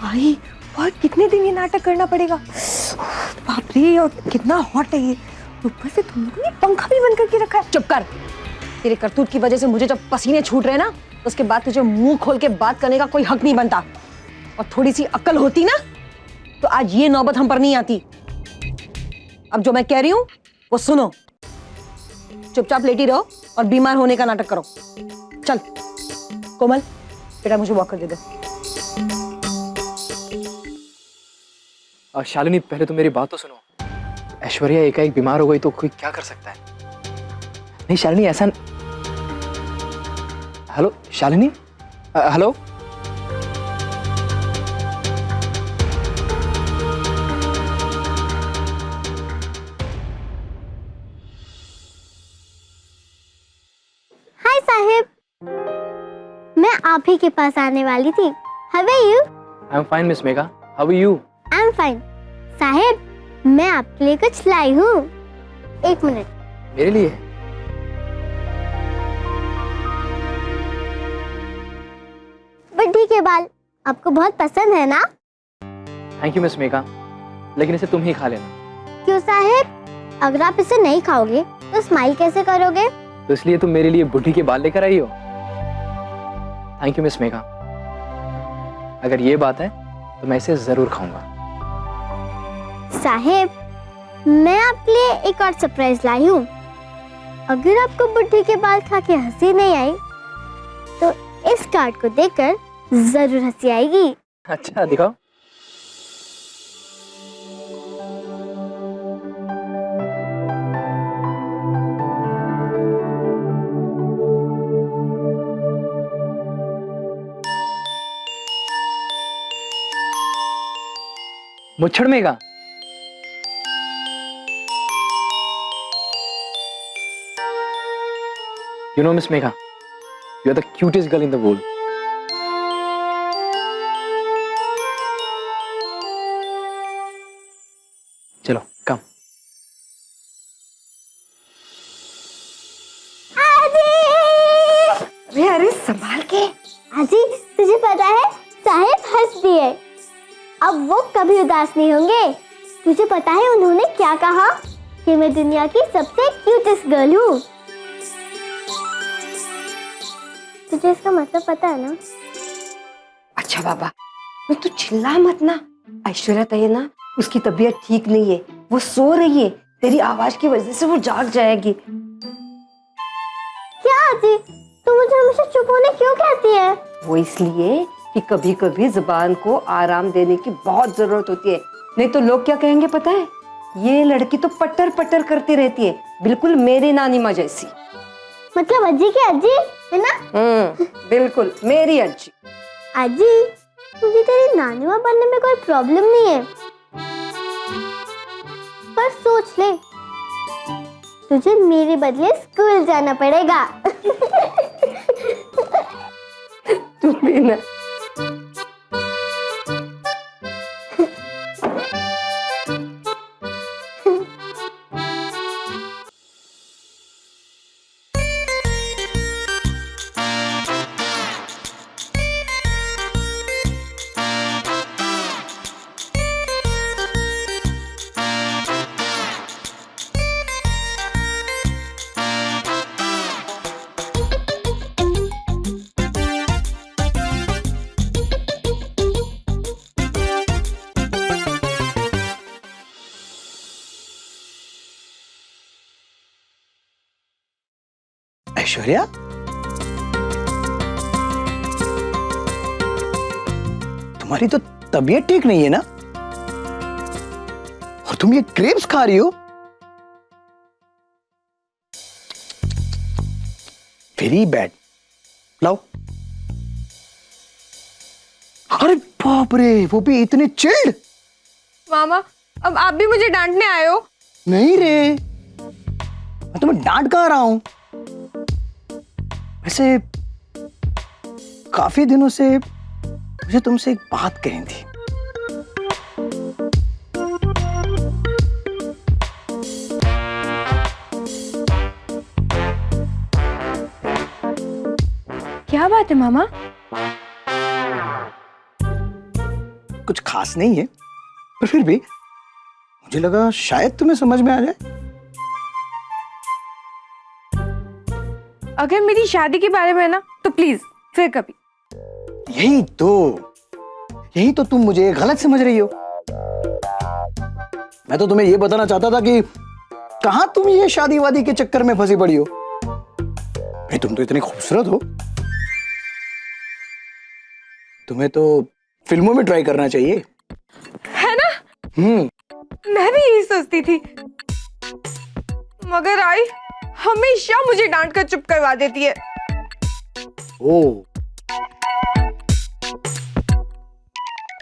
भाई और कितने दिन ये नाटक करना पड़ेगा। बाप रे, और कितना हॉट है ये। ऊपर से तुम लोगों ने पंखा भी बंद करके रखा है। चुप कर। तेरे करतूत की वजह से मुझे जब पसीने छूट रहे ना, तो उसके बाद तुझे मुंह खोल के बात करने का कोई हक नहीं बनता। और थोड़ी सी अक्ल होती ना तो आज ये नौबत हम पर नहीं आती। अब जो मैं कह रही हूं वो सुनो। चुपचाप लेटी रहो और बीमार होने का नाटक करो। चल कोमल, बेटा मुझे वॉकर दे दो। शालिनी, पहले तो मेरी बात तो सुनो। ऐश्वर्या एकाएक बीमार हो गई तो कोई क्या कर सकता है? नहीं शालिनी, ऐसा हेलो शालिनी, हेलो। हाय साहिब, मैं आप ही के पास आने वाली थी। How are you? I am fine Miss Megha, how are you? I am fine. साहिब, मैं आपके लिए कुछ लाई हूँ। एक मिनट। मेरे लिए? बुड्ढी के बाल आपको बहुत पसंद है ना? थैंक यू मिस मेघा, लेकिन इसे तुम ही खा लेना। क्यों साहिब? अगर आप इसे नहीं खाओगे तो स्माइल कैसे करोगे? तो इसलिए तुम मेरे लिए बुढ़ी के बाल लेकर आई हो? थैंक यू मिस मेघा, अगर ये बात है तो मैं इसे जरूर खाऊंगा। साहिब, मैं आपके लिए एक और सरप्राइज लाई हूँ। अगर आपको बुड्ढी के बाल खा के हंसी नहीं आई तो इस कार्ड को देखकर जरूर हंसी आएगी। अच्छा दिखाओ। मुच्छड़ Megha. You know, Miss Megha, you are the cutest girl in the world. चलो, come. आजी! अरे संभाल के। आजी, तुझे पता है साहिब हंस दिए। अब वो कभी उदास नहीं होंगे। तुझे पता है उन्होंने क्या कहा? कि मैं दुनिया की सबसे क्यूटेस्ट गर्ल हूँ। तुझे इसका मतलब पता है ना? अच्छा बाबा, मैं तू चिल्ला मत ना। ऐश्वर्या तो है ना, उसकी तबीयत ठीक नहीं है, वो सो रही है। तेरी आवाज की वजह से वो जाग जाएगी। क्या आजी, तू मुझे हमेशा चुप होने क्यों कहती है? वो इसलिए कि कभी कभी जुबान को आराम देने की बहुत जरूरत होती है। नहीं तो लोग क्या कहेंगे पता है? ये लड़की तो पटर पटर करती रहती है, बिल्कुल मेरी नानी माँ जैसी। मतलब अज्जी की अज्जी है ना? बिल्कुल मेरी अज्जी। अज्जी, मुझे तेरी नानी माँ बनने में कोई प्रॉब्लम नहीं है, पर सोच ले, तुझे मेरे बदले स्कूल जाना पड़ेगा। तू भी ना। ऐश्वर्या, तुम्हारी तो तबीयत ठीक नहीं है ना, और तुम ये क्रेप्स खा रही हो? Very bad. लाओ। अरे बाप रे, वो भी इतने चिल्ड। मामा, अब आप भी मुझे डांटने आए हो? नहीं रे, मैं तुम्हें डांट कहाँ रहा हूं। वैसे काफी दिनों से मुझे तुमसे एक बात कहनी थी। क्या बात है मामा? कुछ खास नहीं है, पर फिर भी मुझे लगा शायद तुम्हें समझ में आ जाए। अगर मेरी शादी के बारे में ना तो प्लीज फिर कभी। यही तो तुम मुझे गलत समझ रही हो। मैं तो तुम्हें ये बताना चाहता था कि कहां तुम ये शादी वादी के चक्कर में फंसी पड़ी हो। भाई तुम तो इतनी खूबसूरत हो, तुम्हें तो फिल्मों में ट्राई करना चाहिए, है ना? मैं भी यही सोचती थी, मगर आई हमेशा मुझे डांट कर चुप करवा देती है। ओ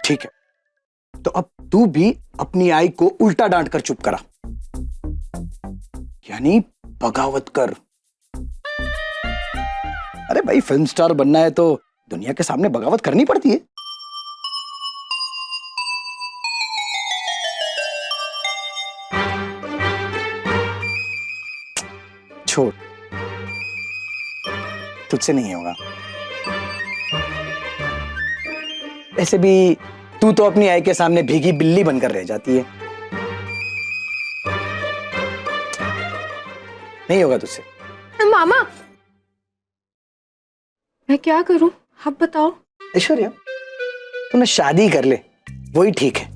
ठीक है, तो अब तू भी अपनी आई को उल्टा डांट कर चुप करा, यानी बगावत कर। अरे भाई फिल्म स्टार बनना है तो दुनिया के सामने बगावत करनी पड़ती है। छोड़, तुझसे नहीं होगा। ऐसे भी तू तो अपनी आई के सामने भीगी बिल्ली बनकर रह जाती है। नहीं होगा तुझसे। मामा मैं क्या करूं, आप बताओ। ऐश्वर्या तूने शादी कर ले, वही ठीक है।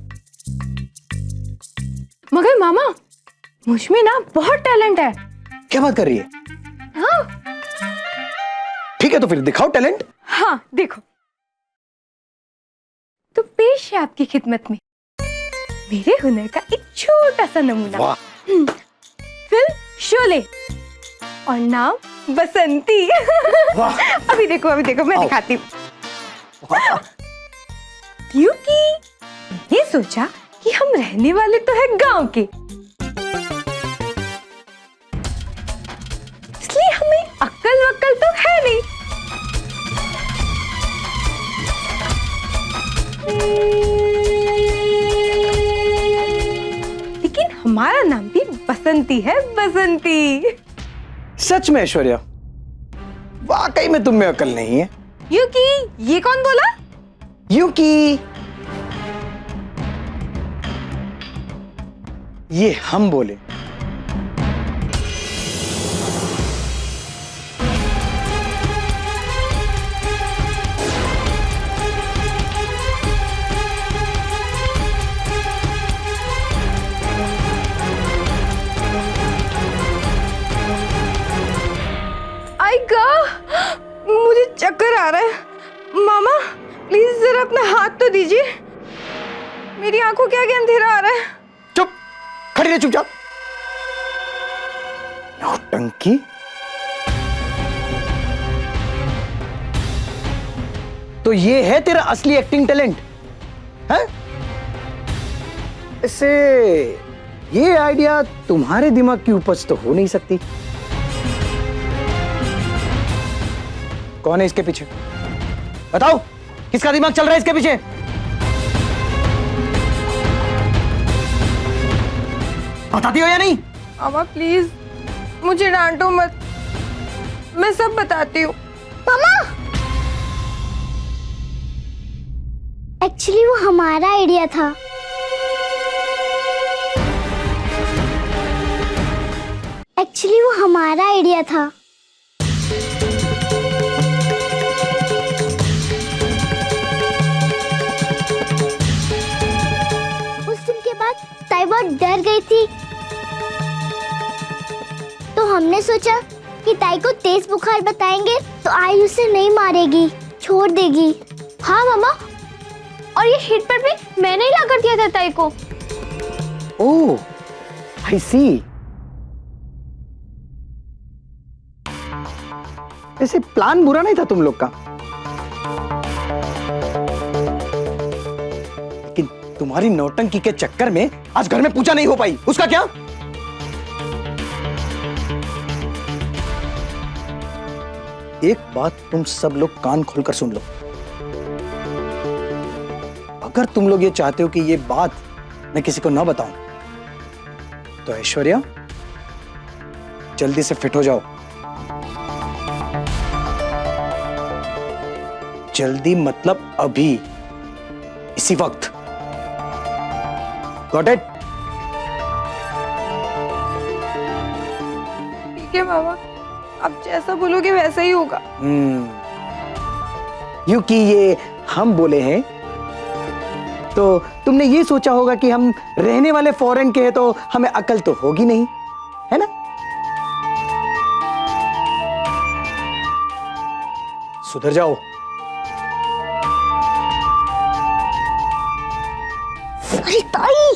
मगर मामा मुझमें ना बहुत टैलेंट है। क्या बात कर रही है? हाँ ठीक है तो फिर दिखाओ टैलेंट। हाँ देखो, तो पेश है आपकी खिदमत में मेरे हुनर का एक छोटा सा नमूना। वाह। फिल्म शोले और नाम बसंती। वाह। अभी देखो मैं आओ। दिखाती हूँ। क्योंकि ये सोचा कि हम रहने वाले तो है गांव के, इसलिए हमें अक्ल वक्ल तो है नहीं। लेकिन हमारा नाम भी बसंती है, बसंती। सच में ऐश्वर्या, वाकई में तुम में अकल नहीं है। क्योंकि ये कौन बोला? यूकी, ये हम बोले। आई गॉड, मुझे चक्कर आ रहा है। मामा प्लीज जरा अपना हाथ तो दीजिए, मेरी आंखों के आगे अंधेरा आ रहा है। चुप, खड़ी रह चुपचाप। नौटंकी। तो ये है तेरा असली एक्टिंग टैलेंट है? इससे ये आइडिया तुम्हारे दिमाग की उपज तो हो नहीं सकती। कौन है इसके पीछे? बताओ, किसका दिमाग चल रहा है इसके पीछे? बताती हो या नहीं? मामा प्लीज मुझे डांटो मत, मैं सब बताती हूँ। मामा एक्चुअली वो हमारा आइडिया था। एक्चुअली वो हमारा आइडिया था। उस दिन के बाद ताई बहुत डर गई थी, तो हमने सोचा कि ताई को तेज बुखार बताएंगे तो आई उसे नहीं मारेगी, छोड़ देगी। हाँ मामा, और ये हीट पर भी मैंने ही ला कर दिया था ताई को। ओह, आई सी। ऐसे प्लान बुरा नहीं था तुम लोग का, लेकिन तुम्हारी नौटंकी के चक्कर में आज घर में पूजा नहीं हो पाई। उसका क्या? एक बात तुम सब लोग कान खोलकर सुन लो। अगर तुम लोग ये चाहते हो कि ये बात मैं किसी को ना बताऊं, तो ऐश्वर्या जल्दी से फिट हो जाओ। जल्दी मतलब अभी, इसी वक्त। Got it? ठीक है मामा, आप जैसा बोलोगे वैसा ही होगा। क्योंकि ये हम बोले हैं तो तुमने ये सोचा होगा कि हम रहने वाले फॉरेन के हैं तो हमें अकल तो होगी नहीं, है ना? सुधर जाओ। अरे ताई,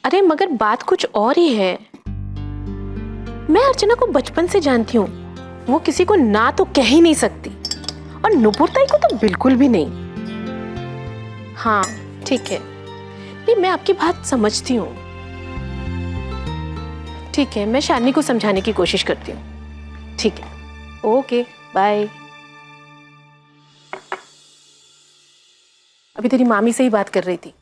अरे मगर बात कुछ और ही है। मैं अर्चना को बचपन से जानती हूँ, वो किसी को ना तो कह ही नहीं सकती, और नुपुरताई को तो बिल्कुल भी नहीं। हाँ ठीक है, नहीं मैं आपकी बात समझती हूँ। ठीक है, मैं शालिनी को समझाने की कोशिश करती हूँ। ठीक है, ओके बाय। अभी तेरी मामी से ही बात कर रही थी,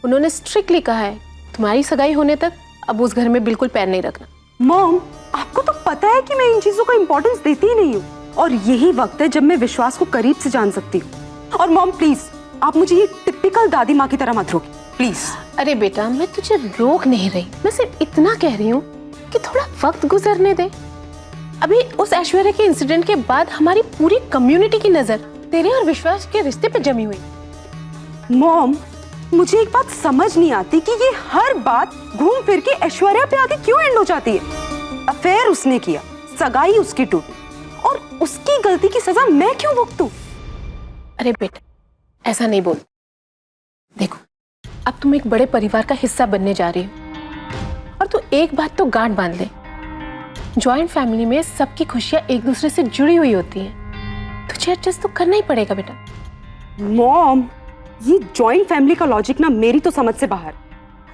उन्होंने स्ट्रिक्टली कहा है तुम्हारी सगाई होने तक अब उस घर में बिल्कुल पैर नहीं रखना। मॉम, आपको तो पता है कि मैं इन चीजों को इंपॉर्टेंस देती ही नहीं हूँ, और यही वक्त है जब मैं विश्वास को करीब से जान सकती हूँ। और मॉम प्लीज, आप मुझे ये टिपिकल दादी माँ की तरह मत रोकिए प्लीज। अरे बेटा, मैं तुझे रोक नहीं रही, मैं सिर्फ इतना कह रही हूँ कि थोड़ा वक्त गुजरने दे। अभी उस ऐश्वर्या के इंसिडेंट के बाद हमारी पूरी कम्युनिटी की नजर तेरे और विश्वास के रिश्ते पे जमी हुई। मॉम, मुझे एक बात समझ नहीं आती कि ये हर बात घूम फिर के ऐश्वर्या पे आके क्यों एंड हो जाती है। अफेयर उसने किया, सगाई उसकी टूटी, और उसकी गलती की सजा मैं क्यों भुगतूं? अरे बेटा ऐसा नहीं बोल। देखो अब तुम एक बड़े परिवार का हिस्सा बनने जा रही हो, और तू एक बात तो गांठ बांध ले, जॉइंट फैमिली में सबकी खुशियां एक दूसरे से जुड़ी हुई होती हैं। तुझे एडजस्ट तो करना ही पड़ेगा बेटा। मॉम, ये जॉइंट फैमिली का लॉजिक ना मेरी तो समझ से बाहर।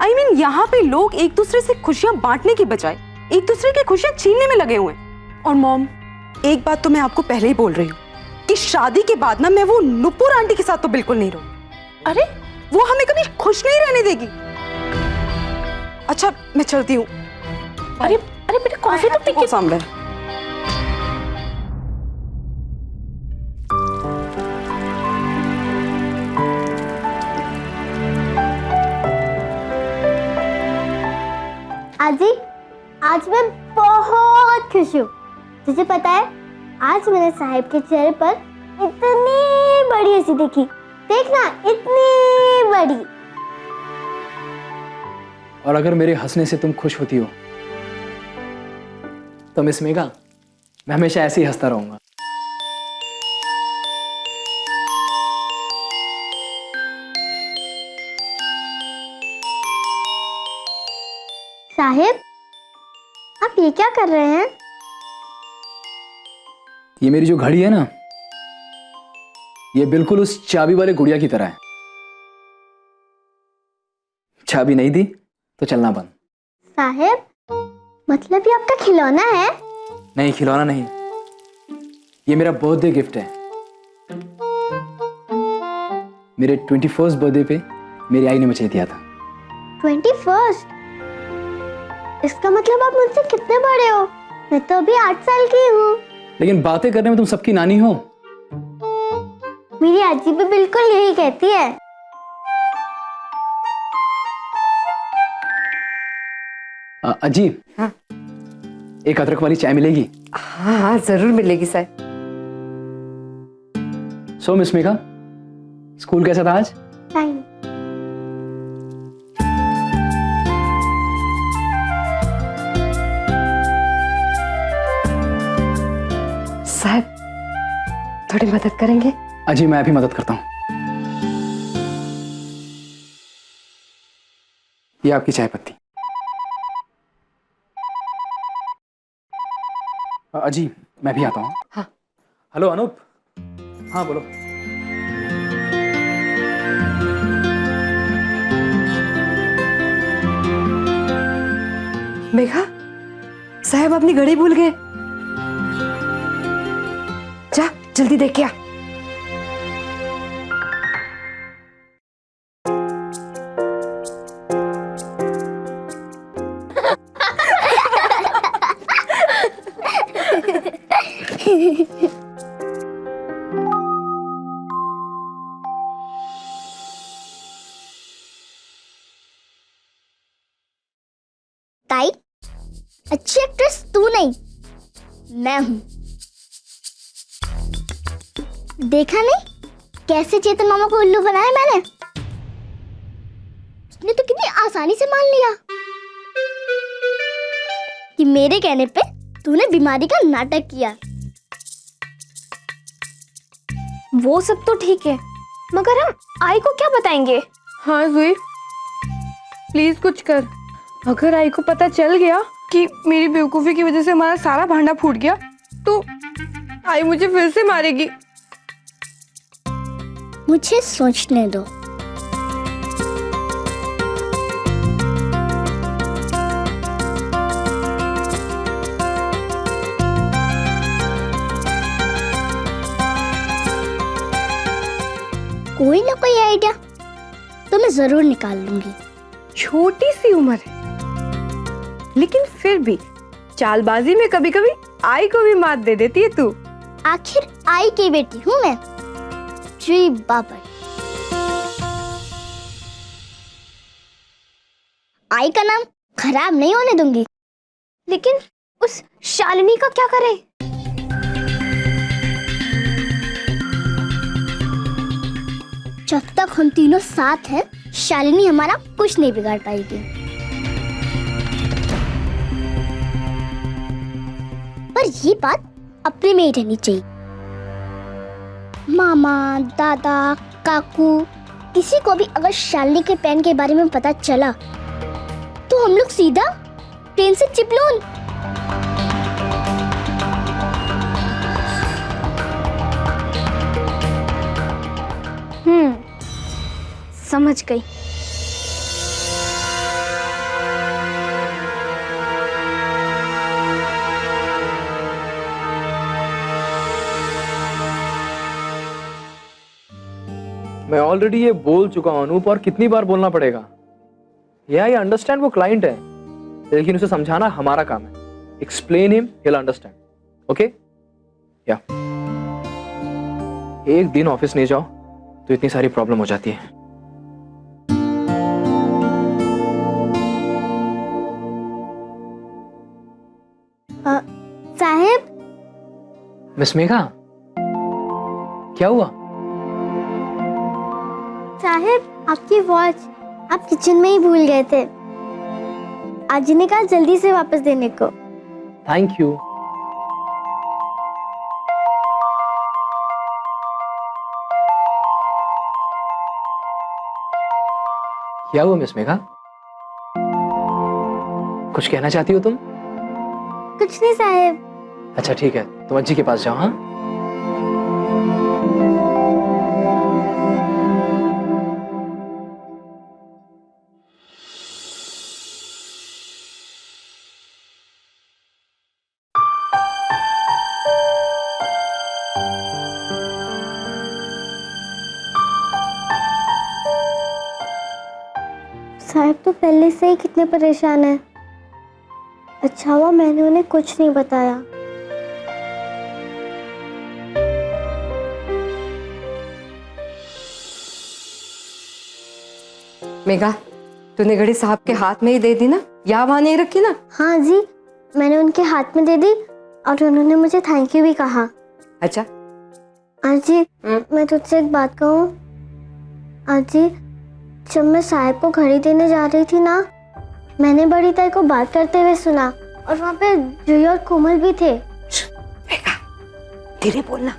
आई मीन यहाँ पे लोग एक दूसरे से खुशियां बांटने की बजाय एक दूसरे की खुशियां छीनने में लगे हुए हैं। और मॉम, एक बात तो मैं आपको पहले ही बोल रही हूँ कि शादी के बाद ना मैं वो नुपुर आंटी के साथ तो बिल्कुल नहीं रहूंगी। अरे वो हमें कभी खुश नहीं रहने देगी। अच्छा मैं चलती हूँ। अरे अरे बेटा कॉफी तो पी के सामने। आजी, आज मैं बहुत खुश हूँ। तुझे पता है, आज मैंने साहिब के चेहरे पर इतनी बड़ी हंसी देखी। देखना, इतनी बड़ी। और अगर मेरे हंसने से तुम खुश होती हो तो मिस मेघा, मैं हमेशा ऐसे ही हंसता रहूंगा। साहिब, आप ये क्या कर रहे हैं? ये मेरी जो घड़ी है ना, ये बिल्कुल उस चाबी वाले गुड़िया की तरह है। चाबी नहीं दी तो चलना बंद। साहिब, मतलब ये आपका खिलौना है? नहीं, खिलौना नहीं, ये मेरा बर्थडे गिफ्ट है। मेरे 21st बर्थडे पे मेरी आई ने मुझे दिया था। 21st? इसका मतलब आप मुझसे कितने बड़े हो? मैं तो अभी 8 साल की हूँ। लेकिन बातें करने में तुम सबकी नानी हो। मेरी आजी भी बिल्कुल यही कहती है। अजी, हाँ? एक अदरक वाली चाय मिलेगी? हाँ हाँ जरूर मिलेगी साहब। सो मिस मेघा, स्कूल कैसा था आज? टाइम। साहब, थोड़ी मदद करेंगे? अजी मैं भी मदद करता हूँ। ये आपकी चाय पत्ती। अजी मैं भी आता हूँ। हाँ। हेलो अनूप। हाँ बोलो। मेघा, साहब अपनी घड़ी भूल गए। जा जल्दी देख के आ। अच्छी एक्ट्रेस तू नहीं, मैं हूं। देखा नहीं कैसे चेतन मामा को उल्लू बनाया मैंने? उसने तो कितनी आसानी से मान लिया कि मेरे कहने पे तूने बीमारी का नाटक किया। वो सब तो ठीक है, मगर हम आई को क्या बताएंगे? हाँ जुई, प्लीज कुछ कर। अगर आई को पता चल गया कि मेरी बेवकूफी की वजह से हमारा सारा भांडा फूट गया तो आई मुझे फिर से मारेगी। मुझे सोचने दो। कोई ना कोई आइडिया तो मैं जरूर निकाल लूंगी। छोटी सी उम्र है, लेकिन फिर भी चालबाजी में कभी कभी आई को भी मात दे देती है तू। आखिर आई की बेटी हूँ मैं, श्री बाबर। आई का नाम खराब नहीं होने दूंगी। लेकिन उस शालिनी का क्या करें? जब तक हम तीनों साथ हैं, शालिनी हमारा कुछ नहीं बिगाड़ पाएगी। पर ये बात अपने में ही रहनी चाहिए। मामा, दादा, काकू, किसी को भी अगर शालिनी के पेन के बारे में पता चला तो हम लोग सीधा ट्रेन से चिपलून। समझ गई। मैं ऑलरेडी ये बोल चुका हूं अनूप, और कितनी बार बोलना पड़ेगा? आई अंडरस्टैंड वो क्लाइंट है, लेकिन उसे समझाना हमारा काम है। Explain him, he will understand. Okay? या एक दिन ऑफिस नहीं जाओ तो इतनी सारी प्रॉब्लम हो जाती है। साहेब, मिस मेघा, क्या हुआ? साहेब आपकी वॉच आप किचन में ही भूल गए थे। आज ने कहा जल्दी से वापस देने को। Thank you. क्या हुआ मिस मेघा? कुछ कहना चाहती हो तुम? कुछ नहीं साहेब। अच्छा ठीक है, तुम अज्जी के पास जाओ। हाँ, साहब तो पहले से ही कितने परेशान हैं। अच्छा हुआ मैंने उन्हें कुछ नहीं बताया। मेघा, तूने घड़ी साहब के हाथ में ही दे दी ना, या वहां नहीं रखी ना? हाँ जी, मैंने उनके हाथ में दे दी और उन्होंने मुझे थैंक यू भी कहा। अच्छा आजी, मैं तुझसे एक बात कहूँ? आजी, जब मैं साहब को घड़ी देने जा रही थी ना, मैंने बड़ी ताई को बात करते हुए सुना और वहाँ पे जूही और कोमल भी थे। मेघा, धीरे बोलना।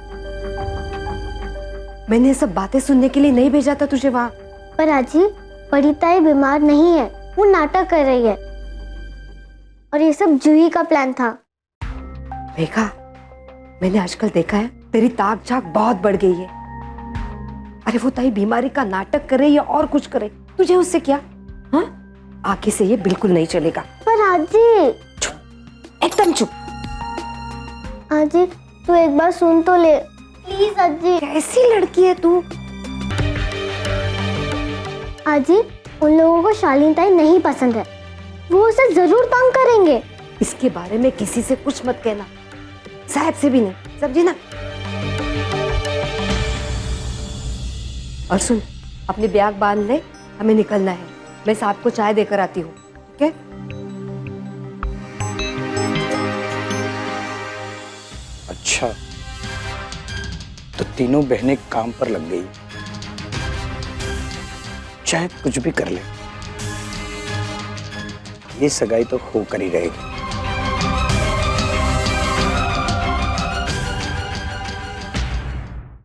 मैंने ये सब बातें सुनने के लिए नहीं भेजा था तुझे वहां। पर आजी, बड़ी ताई बीमार नहीं है, वो नाटक कर रही है और ये सब जूही का प्लान था। मेघा, मैंने आजकल देखा है तेरी ताक झाक बहुत बढ़ गई है। अरे वो ताई बीमारी का नाटक करे या और कुछ करे, तुझे उससे क्या? हाँ, आगे से ये बिल्कुल नहीं चलेगा। पर आजी, चुप, एकदम चुप। आजी तू एक बार सुन तो ले प्लीज। आजी, कैसी लड़की है तू? आजी, उन लोगों को शालीन ताई नहीं पसंद है, वो उसे जरूर तंग करेंगे। इसके बारे में किसी से कुछ मत कहना, साहब से भी नहीं, समझी ना? और सुन, अपने बैग बांध ले, हमें निकलना है। मैं साहब को चाय देकर आती हूँ। ठीक है? अच्छा, तो तीनों बहनें काम पर लग गई, चाहे कुछ भी कर ले, ये सगाई तो होकर ही रहेगी।